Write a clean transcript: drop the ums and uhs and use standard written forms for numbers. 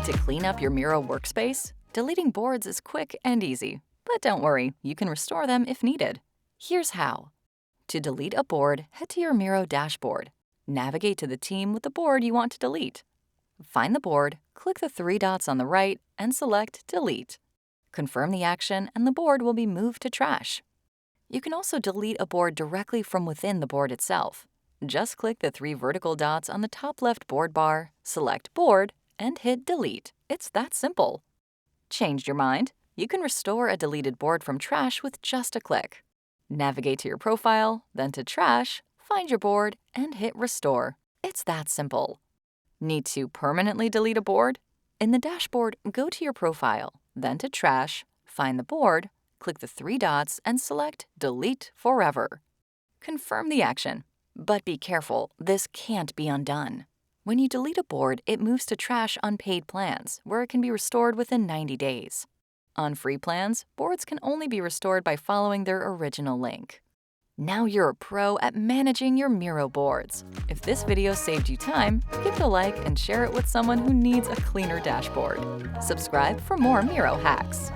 to clean up your Miro workspace? Deleting boards is quick and easy, but don't worry, you can restore them if needed. Here's how. To delete a board, head to your Miro dashboard. Navigate to the team with the board you want to delete. Find the board, click the three dots on the right, and select Delete. Confirm the action, and the board will be moved to trash. You can also delete a board directly from within the board itself. Just click the three vertical dots on the top left board bar, select Board, and hit Delete. It's that simple. Changed your mind? You can restore a deleted board from trash with just a click. Navigate to your profile, then to Trash, find your board, and hit Restore. It's that simple. Need to permanently delete a board? In the dashboard, go to your profile, then to Trash, find the board, click the three dots, and select Delete Forever. Confirm the action. But be careful, this can't be undone. When you delete a board, it moves to trash on paid plans, where it can be restored within 90 days. On free plans, boards can only be restored by following their original link. Now you're a pro at managing your Miro boards. If this video saved you time, give it a like and share it with someone who needs a cleaner dashboard. Subscribe for more Miro hacks.